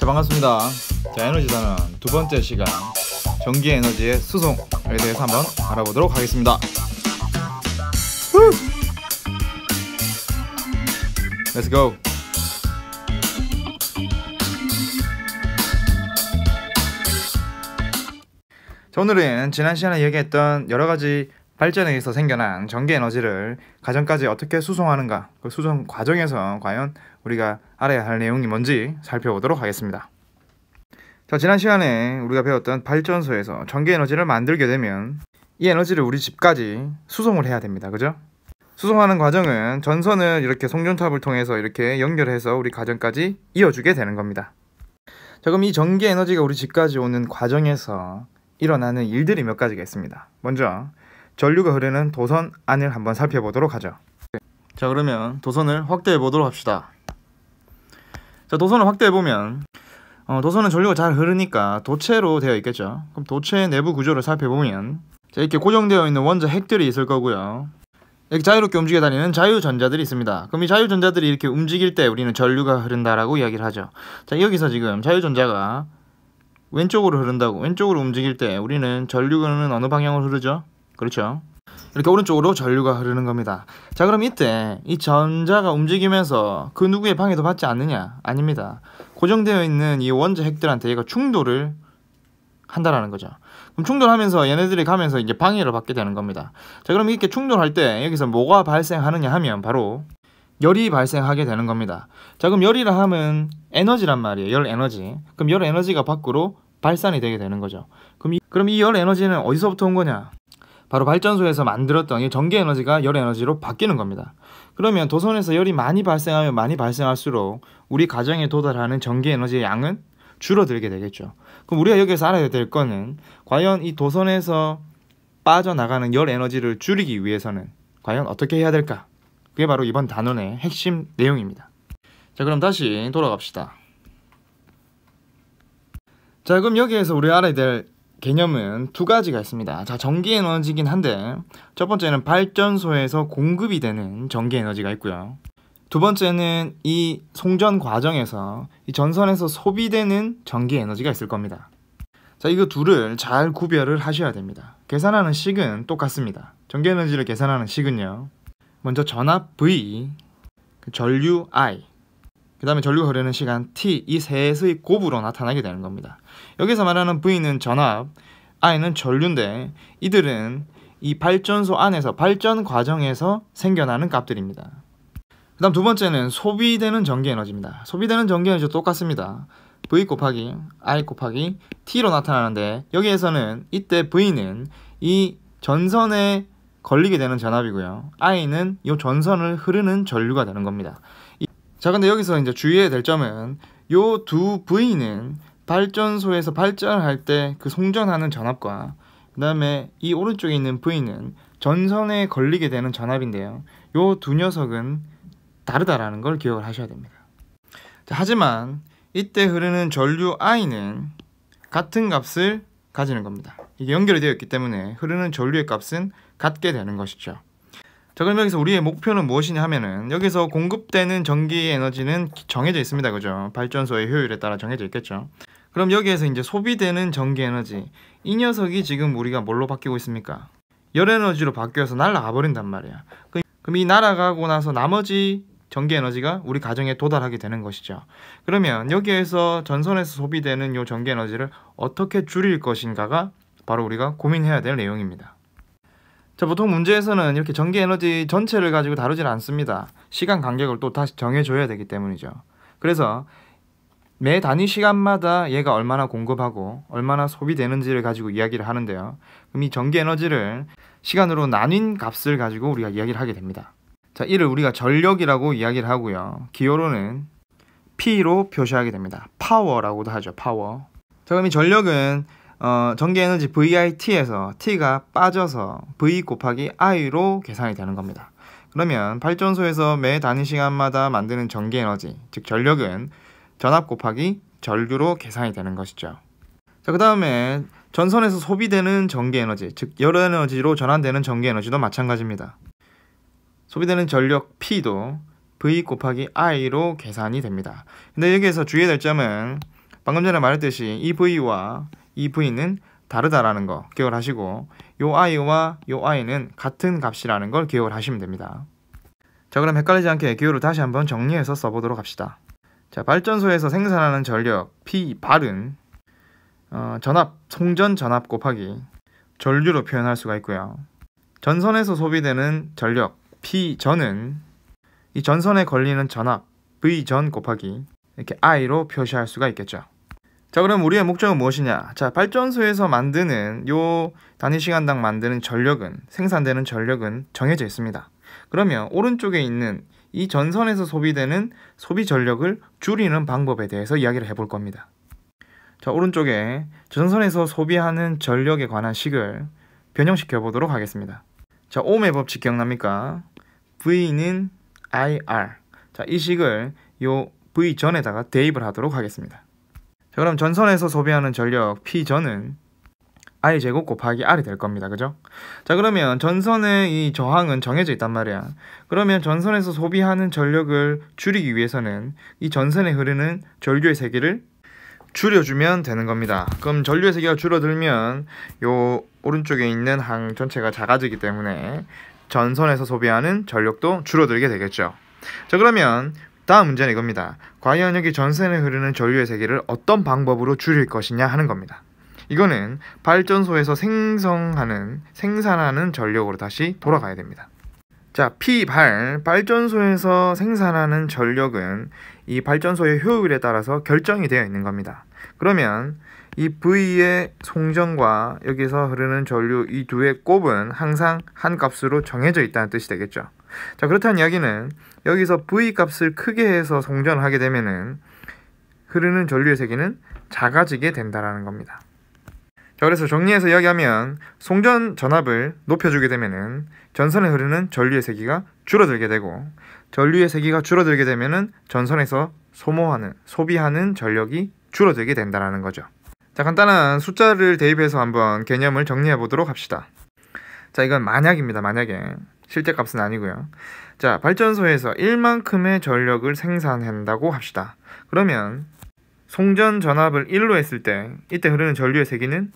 자, 반갑습니다. 자, 에너지단은 두 번째 시간 전기 에너지의 수송에 대해서 한번 알아보도록 하겠습니다. Let's go. 자, 오늘은 지난 시간에 얘기했던 여러가지 발전에 의해서 생겨난 전기 에너지를 가정까지 어떻게 수송하는가, 그 수송 과정에서 과연 우리가 알아야 할 내용이 뭔지 살펴보도록 하겠습니다. 자, 지난 시간에 우리가 배웠던 발전소에서 전기 에너지를 만들게 되면 이 에너지를 우리 집까지 수송을 해야 됩니다. 그죠? 수송하는 과정은 전선을 이렇게 송전탑을 통해서 이렇게 연결해서 우리 가정까지 이어주게 되는 겁니다. 자, 그럼 이 전기 에너지가 우리 집까지 오는 과정에서 일어나는 일들이 몇 가지가 있습니다. 먼저 전류가 흐르는 도선 안을 한번 살펴보도록 하죠. 자, 그러면 도선을 확대해 보도록 합시다. 자, 도선을 확대해 보면 도선은 전류가 잘 흐르니까 도체로 되어 있겠죠. 그럼 도체 내부 구조를 살펴보면 자, 이렇게 고정되어 있는 원자 핵들이 있을 거고요. 이렇게 자유롭게 움직여 다니는 자유전자들이 있습니다. 그럼 이 자유전자들이 이렇게 움직일 때 우리는 전류가 흐른다라고 이야기를 하죠. 자, 여기서 지금 자유전자가 왼쪽으로 흐른다고, 왼쪽으로 움직일 때 우리는 전류는 어느 방향으로 흐르죠? 그렇죠? 이렇게 오른쪽으로 전류가 흐르는 겁니다. 자, 그럼 이때 이 전자가 움직이면서 그 누구의 방해도 받지 않느냐? 아닙니다. 고정되어 있는 이 원자 핵들한테 얘가 충돌을 한다라는 거죠. 그럼 충돌하면서 얘네들이 가면서 이제 방해를 받게 되는 겁니다. 자, 그럼 이렇게 충돌할 때 여기서 뭐가 발생하느냐 하면 바로 열이 발생하게 되는 겁니다. 자, 그럼 열이라 하면 에너지란 말이에요. 열 에너지. 그럼 열 에너지가 밖으로 발산이 되게 되는 거죠. 그럼 이 열 에너지는 어디서부터 온 거냐? 바로 발전소에서 만들었던 이 전기 에너지가 열 에너지로 바뀌는 겁니다. 그러면 도선에서 열이 많이 발생하면 많이 발생할수록 우리 가정에 도달하는 전기 에너지의 양은 줄어들게 되겠죠. 그럼 우리가 여기서 알아야 될 거는 과연 이 도선에서 빠져나가는 열 에너지를 줄이기 위해서는 과연 어떻게 해야 될까? 그게 바로 이번 단원의 핵심 내용입니다. 자, 그럼 다시 돌아갑시다. 자, 그럼 여기에서 우리가 알아야 될 개념은 두 가지가 있습니다. 자, 전기 에너지긴 한데 첫 번째는 발전소에서 공급이 되는 전기 에너지가 있고요. 두 번째는 이 송전 과정에서 이 전선에서 소비되는 전기 에너지가 있을 겁니다. 자, 이거 둘을 잘 구별을 하셔야 됩니다. 계산하는 식은 똑같습니다. 전기 에너지를 계산하는 식은요, 먼저 전압 V, 전류 I, 그 다음에 전류가 흐르는 시간 T, 이 셋의 곱으로 나타나게 되는 겁니다. 여기서 말하는 V는 전압, I는 전류인데 이들은 이 발전소 안에서 발전 과정에서 생겨나는 값들입니다. 그 다음 두 번째는 소비되는 전기 에너지입니다. 소비되는 전기 에너지도 똑같습니다. V 곱하기 I 곱하기 T로 나타나는데 여기에서는 이때 V는 이 전선에 걸리게 되는 전압이고요. I는 이 전선을 흐르는 전류가 되는 겁니다. 자, 근데 여기서 이제 주의해야 될 점은 요 두 V는 발전소에서 발전할 때 그 송전하는 전압과 그 다음에 이 오른쪽에 있는 V는 전선에 걸리게 되는 전압인데요. 요 두 녀석은 다르다라는 걸 기억을 하셔야 됩니다. 자, 하지만 이때 흐르는 전류 I는 같은 값을 가지는 겁니다. 이게 연결이 되어 있기 때문에 흐르는 전류의 값은 같게 되는 것이죠. 자, 그럼 여기서 우리의 목표는 무엇이냐 하면은 여기서 공급되는 전기 에너지는 정해져 있습니다. 그죠? 발전소의 효율에 따라 정해져 있겠죠. 그럼 여기에서 이제 소비되는 전기 에너지, 이 녀석이 지금 우리가 뭘로 바뀌고 있습니까? 열 에너지로 바뀌어서 날아가 버린단 말이야. 그럼 이 날아가고 나서 나머지 전기 에너지가 우리 가정에 도달하게 되는 것이죠. 그러면 여기에서 전선에서 소비되는 이 전기 에너지를 어떻게 줄일 것인가가 바로 우리가 고민해야 될 내용입니다. 자, 보통 문제에서는 이렇게 전기 에너지 전체를 가지고 다루질 않습니다. 시간 간격을 또 다시 정해줘야 되기 때문이죠. 그래서 매 단위 시간마다 얘가 얼마나 공급하고 얼마나 소비되는지를 가지고 이야기를 하는데요. 그럼 이 전기 에너지를 시간으로 나뉜 값을 가지고 우리가 이야기를 하게 됩니다. 자, 이를 우리가 전력이라고 이야기를 하고요. 기호로는 P로 표시하게 됩니다. 파워라고도 하죠. 파워. 자, 그럼 이 전력은 전기에너지 VIT에서 T가 빠져서 V 곱하기 I로 계산이 되는 겁니다. 그러면 발전소에서 매 단위 시간마다 만드는 전기에너지, 즉 전력은 전압 곱하기 전류로 계산이 되는 것이죠. 자, 그 다음에 전선에서 소비되는 전기에너지, 즉 열에너지로 전환되는 전기에너지도 마찬가지입니다. 소비되는 전력 P도 V 곱하기 I로 계산이 됩니다. 근데 여기에서 주의해야 될 점은 방금 전에 말했듯이 이 V와 이 V는 다르다라는 거 기억을 하시고, 요 I와 요 I는 같은 값이라는 걸 기억을 하시면 됩니다. 자, 그럼 헷갈리지 않게 기호를 다시 한번 정리해서 써보도록 합시다. 자, 발전소에서 생산하는 전력 P발은 전압, 송전 전압 곱하기 전류로 표현할 수가 있고요. 전선에서 소비되는 전력 P전은 이 전선에 걸리는 전압 V전 곱하기 이렇게 I로 표시할 수가 있겠죠. 자, 그럼 우리의 목적은 무엇이냐? 자, 발전소에서 만드는 요 단위 시간당 만드는 전력은, 생산되는 전력은 정해져 있습니다. 그러면 오른쪽에 있는 이 전선에서 소비되는 소비 전력을 줄이는 방법에 대해서 이야기를 해볼 겁니다. 자, 오른쪽에 전선에서 소비하는 전력에 관한 식을 변형시켜 보도록 하겠습니다. 자, 옴의 법칙 기억납니까? V는 IR. 자, 이 식을 요 V 전에다가 대입을 하도록 하겠습니다. 자, 그럼 전선에서 소비하는 전력 P전은 I 제곱 곱하기 R이 될 겁니다. 그죠? 자, 그러면 전선의 이 저항은 정해져 있단 말이야. 그러면 전선에서 소비하는 전력을 줄이기 위해서는 이 전선에 흐르는 전류의 세기를 줄여주면 되는 겁니다. 그럼 전류의 세기가 줄어들면 요 오른쪽에 있는 항 전체가 작아지기 때문에 전선에서 소비하는 전력도 줄어들게 되겠죠. 자, 그러면 다음 문제는 이겁니다. 과연 여기 전선에 흐르는 전류의 세기를 어떤 방법으로 줄일 것이냐 하는 겁니다. 이거는 발전소에서 생산하는 전력으로 다시 돌아가야 됩니다. 자, 발전소에서 생산하는 전력은 이 발전소의 효율에 따라서 결정이 되어 있는 겁니다. 그러면 이 V의 송전과 여기서 흐르는 전류 이 두의 곱은 항상 한 값으로 정해져 있다는 뜻이 되겠죠. 자, 그렇다는 이야기는 여기서 V 값을 크게 해서 송전을 하게 되면은 흐르는 전류의 세기는 작아지게 된다는 겁니다. 자, 그래서 정리해서 이야기하면 송전 전압을 높여주게 되면은 전선에 흐르는 전류의 세기가 줄어들게 되고, 전류의 세기가 줄어들게 되면은 전선에서 소비하는 전력이 줄어들게 된다는 거죠. 자, 간단한 숫자를 대입해서 한번 개념을 정리해 보도록 합시다. 자, 이건 만약입니다. 만약에 실제 값은 아니고요. 자, 발전소에서 1만큼의 전력을 생산한다고 합시다. 그러면 송전 전압을 1로 했을 때 이때 흐르는 전류의 세기는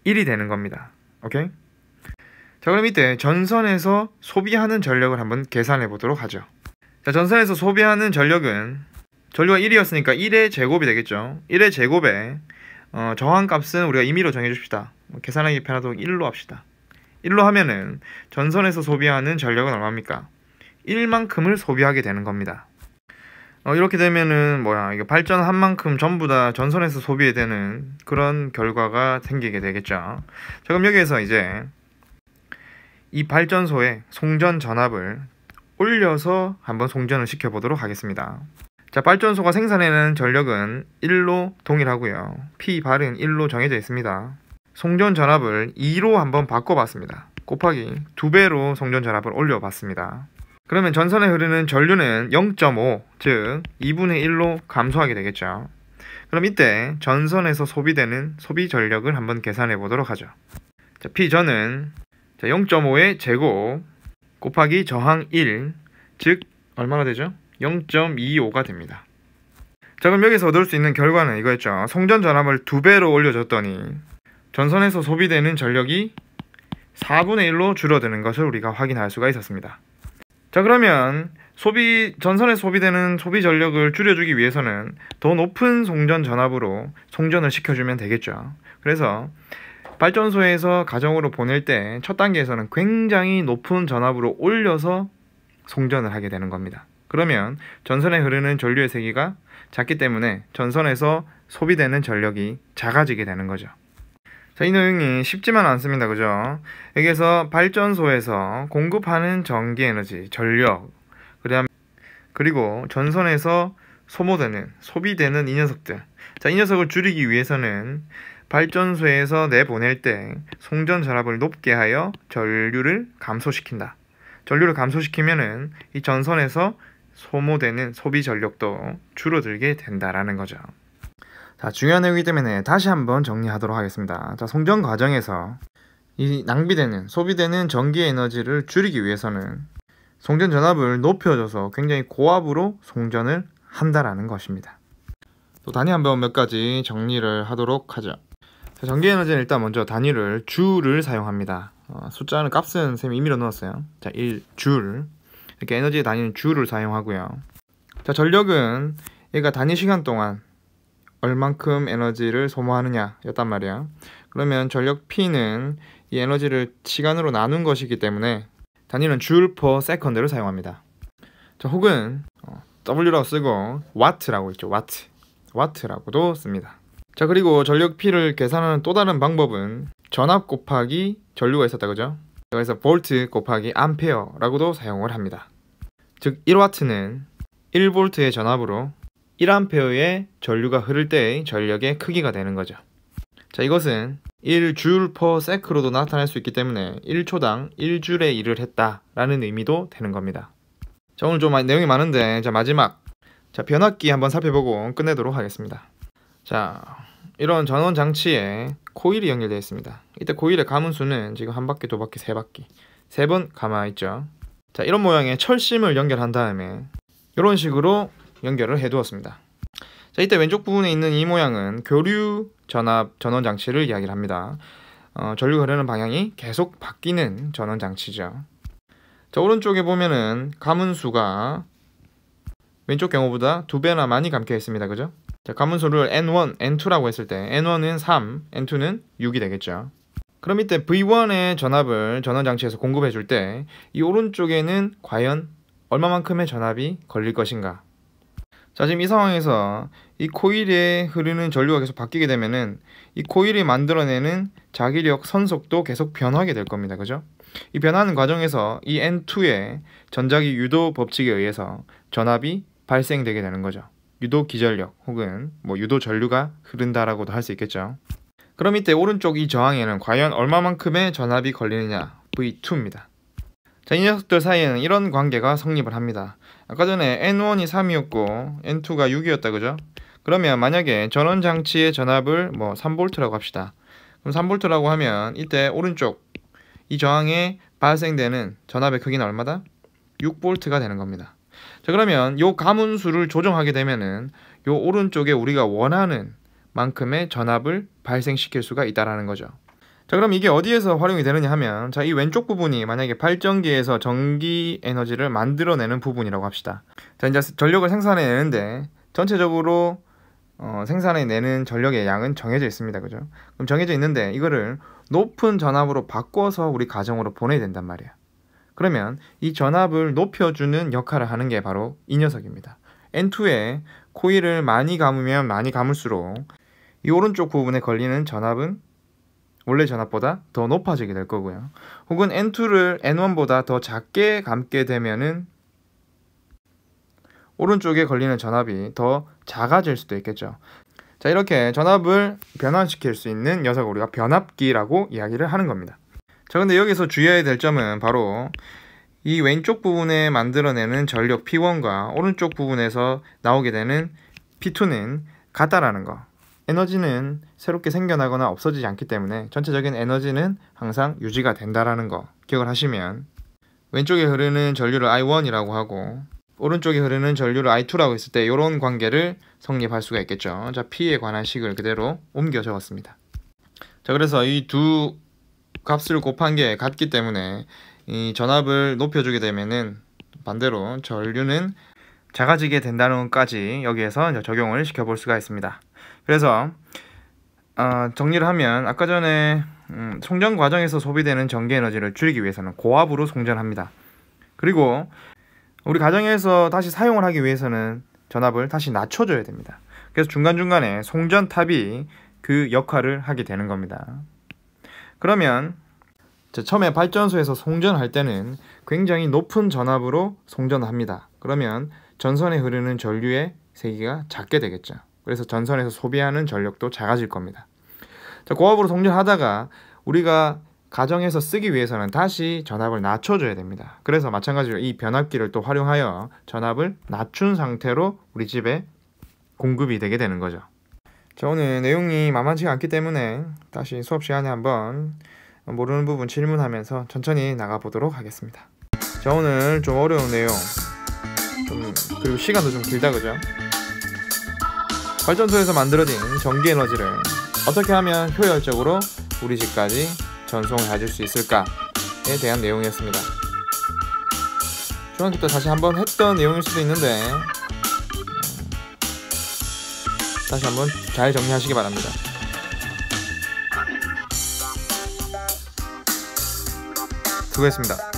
1이 되는 겁니다. 오케이? 자, 그럼 이때 전선에서 소비하는 전력을 한번 계산해 보도록 하죠. 자, 전선에서 소비하는 전력은 전류가 1이었으니까 1의 제곱이 되겠죠. 1의 제곱에 저항값은 우리가 임의로 정해줍시다. 계산하기 편하도록 1로 합시다. 1로 하면은 전선에서 소비하는 전력은 얼마입니까? 1만큼을 소비하게 되는 겁니다. 이렇게 되면은 이거 발전한 만큼 전부 다 전선에서 소비되는 그런 결과가 생기게 되겠죠. 자, 그럼 여기에서 이제 이 발전소의 송전 전압을 올려서 한번 송전을 시켜 보도록 하겠습니다. 자, 발전소가 생산해내는 전력은 1로 동일하고요. P발은 1로 정해져 있습니다. 송전 전압을 2로 한번 바꿔봤습니다. 곱하기 2배로 송전 전압을 올려봤습니다. 그러면 전선에 흐르는 전류는 0.5, 즉 2분의 1로 감소하게 되겠죠. 그럼 이때 전선에서 소비되는 소비 전력을 한번 계산해 보도록 하죠. 자, P전은 0.5의 제곱 곱하기 저항 1, 즉 얼마나 되죠? 0.25가 됩니다. 자, 그럼 여기서 얻을 수 있는 결과는 이거였죠. 송전 전압을 2배로 올려줬더니 전선에서 소비되는 전력이 4분의 1로 줄어드는 것을 우리가 확인할 수가 있었습니다. 자, 그러면 전선에 소비되는 소비 전력을 줄여주기 위해서는 더 높은 송전 전압으로 송전을 시켜주면 되겠죠. 그래서 발전소에서 가정으로 보낼 때 첫 단계에서는 굉장히 높은 전압으로 올려서 송전을 하게 되는 겁니다. 그러면 전선에 흐르는 전류의 세기가 작기 때문에 전선에서 소비되는 전력이 작아지게 되는 거죠. 자, 이 내용이 쉽지만 않습니다. 그죠? 여기에서 발전소에서 공급하는 전기에너지, 전력, 그리고 전선에서 소비되는 이 녀석들. 자, 이 녀석을 줄이기 위해서는 발전소에서 내보낼 때 송전 전압을 높게 하여 전류를 감소시킨다. 전류를 감소시키면은 이 전선에서 소모되는 소비 전력도 줄어들게 된다라는 거죠. 자, 중요한 내용이기 때문에 다시 한번 정리하도록 하겠습니다. 자, 송전 과정에서 이 소비되는 전기 에너지를 줄이기 위해서는 송전 전압을 높여줘서 굉장히 고압으로 송전을 한다라는 것입니다. 또 단위 한번 몇 가지 정리를 하도록 하죠. 자, 전기에너지는 일단 먼저 단위를 주를 사용합니다. 숫자는 값은 쌤이 임의로 넣었어요. 자, 1줄. 이렇게 에너지의 단위는 주를 사용하고요. 자, 전력은 얘가 단위 시간 동안 얼만큼 에너지를 소모하느냐 였단 말이야. 그러면 전력 P는 이 에너지를 시간으로 나눈 것이기 때문에 단위는 줄 per second를 사용합니다. 자, 혹은 W라고 쓰고 와트라고 있죠. 와트라고도 씁니다. 자, 그리고 전력 P를 계산하는 또 다른 방법은 전압 곱하기 전류가 있었다, 그죠? 그래서 볼트 곱하기 암페어라고도 사용을 합니다. 즉 1와트는 1볼트의 전압으로 1암페어의 전류가 흐를 때의 전력의 크기가 되는 거죠. 자, 이것은 1줄 per sec로도 나타낼 수 있기 때문에 1초당 1줄의 일을 했다라는 의미도 되는 겁니다. 자, 오늘 좀 내용이 많은데 자, 마지막 변압기 한번 살펴보고 끝내도록 하겠습니다. 자, 이런 전원 장치에 코일이 연결되어 있습니다. 이때 코일의 가문수는 지금 한 바퀴, 두 바퀴, 세 바퀴, 3번 감아 있죠. 자, 이런 모양의 철심을 연결한 다음에 이런 식으로 연결을 해 두었습니다. 자, 이때 왼쪽 부분에 있는 이 모양은 교류 전압 전원 장치를 이야기를 합니다. 전류가 흐르는 방향이 계속 바뀌는 전원 장치죠. 자, 오른쪽에 보면은 가문수가 왼쪽 경우보다 2배나 많이 감겨 있습니다. 그죠? 자, 가문수를 N1, N2라고 했을 때 N1은 3, N2는 6이 되겠죠. 그럼 이때 V1의 전압을 전원 장치에서 공급해 줄 때 이 오른쪽에는 과연 얼마만큼의 전압이 걸릴 것인가? 자, 지금 이 상황에서 이 코일에 흐르는 전류가 계속 바뀌게 되면은 이 코일이 만들어내는 자기력 선속도 계속 변하게 될 겁니다. 그죠? 이 변하는 과정에서 이 N2의 전자기 유도 법칙에 의해서 전압이 발생되게 되는 거죠. 유도 기전력 혹은 유도 전류가 흐른다라고도 할 수 있겠죠. 그럼 이때 오른쪽 이 저항에는 과연 얼마만큼의 전압이 걸리느냐? V2입니다. 자, 이 녀석들 사이에는 이런 관계가 성립을 합니다. 아까 전에 N1이 3이었고 N2가 6이었다, 그죠? 그러면 만약에 전원 장치의 전압을 3V라고 합시다. 그럼 3V라고 하면 이때 오른쪽 이 저항에 발생되는 전압의 크기는 얼마다? 6V가 되는 겁니다. 자, 그러면 요 가문수를 조정하게 되면은 요 오른쪽에 우리가 원하는 만큼의 전압을 발생시킬 수가 있다라는 거죠. 자, 그럼 이게 어디에서 활용이 되느냐 하면 자, 이 왼쪽 부분이 만약에 발전기에서 전기 에너지를 만들어내는 부분이라고 합시다. 자, 이제 전력을 생산해내는데 전체적으로 생산해내는 전력의 양은 정해져 있습니다. 그죠? 그럼 정해져 있는데 이거를 높은 전압으로 바꿔서 우리 가정으로 보내야 된단 말이야. 그러면 이 전압을 높여주는 역할을 하는 게 바로 이 녀석입니다. N2에 코일을 많이 감으면 많이 감을수록 이 오른쪽 부분에 걸리는 전압은 원래 전압보다 더 높아지게 될 거고요. 혹은 N2를 N1보다 더 작게 감게 되면은 오른쪽에 걸리는 전압이 더 작아질 수도 있겠죠. 자, 이렇게 전압을 변환시킬 수 있는 녀석을 우리가 변압기라고 이야기를 하는 겁니다. 자, 근데 여기서 주의해야 될 점은 바로 이 왼쪽 부분에 만들어내는 전력 P1과 오른쪽 부분에서 나오게 되는 P2는 같다라는 거. 에너지는 새롭게 생겨나거나 없어지지 않기 때문에 전체적인 에너지는 항상 유지가 된다라는 거 기억을 하시면 왼쪽에 흐르는 전류를 I1이라고 하고 오른쪽에 흐르는 전류를 I2라고 했을 때 이런 관계를 성립할 수가 있겠죠. 자, P에 관한 식을 그대로 옮겨 적었습니다. 자, 그래서 이 두 값을 곱한 게 같기 때문에 이 전압을 높여주게 되면은 반대로 전류는 작아지게 된다는 것까지 여기에서 이제 적용을 시켜볼 수가 있습니다. 그래서 정리를 하면 아까 전에 송전 과정에서 소비되는 전기 에너지를 줄이기 위해서는 고압으로 송전합니다. 그리고 우리 가정에서 다시 사용을 하기 위해서는 전압을 다시 낮춰줘야 됩니다. 그래서 중간중간에 송전탑이 그 역할을 하게 되는 겁니다. 그러면 처음에 발전소에서 송전할 때는 굉장히 높은 전압으로 송전을 합니다. 그러면 전선에 흐르는 전류의 세기가 작게 되겠죠. 그래서 전선에서 소비하는 전력도 작아질 겁니다. 자, 고압으로 송전하다가 우리가 가정에서 쓰기 위해서는 다시 전압을 낮춰줘야 됩니다. 그래서 마찬가지로 이 변압기를 또 활용하여 전압을 낮춘 상태로 우리 집에 공급이 되게 되는 거죠. 자, 오늘 내용이 만만치가 않기 때문에 다시 수업 시간에 한번 모르는 부분 질문하면서 천천히 나가보도록 하겠습니다. 자, 오늘 좀 어려운 내용 그리고 시간도 좀 길다, 그죠? 발전소에서 만들어진 전기에너지를 어떻게 하면 효율적으로 우리 집까지 전송을 해줄 수 있을까에 대한 내용이었습니다. 중학교 때 다시 한번 했던 내용일 수도 있는데 다시 한번 잘 정리하시기 바랍니다. 수고했습니다.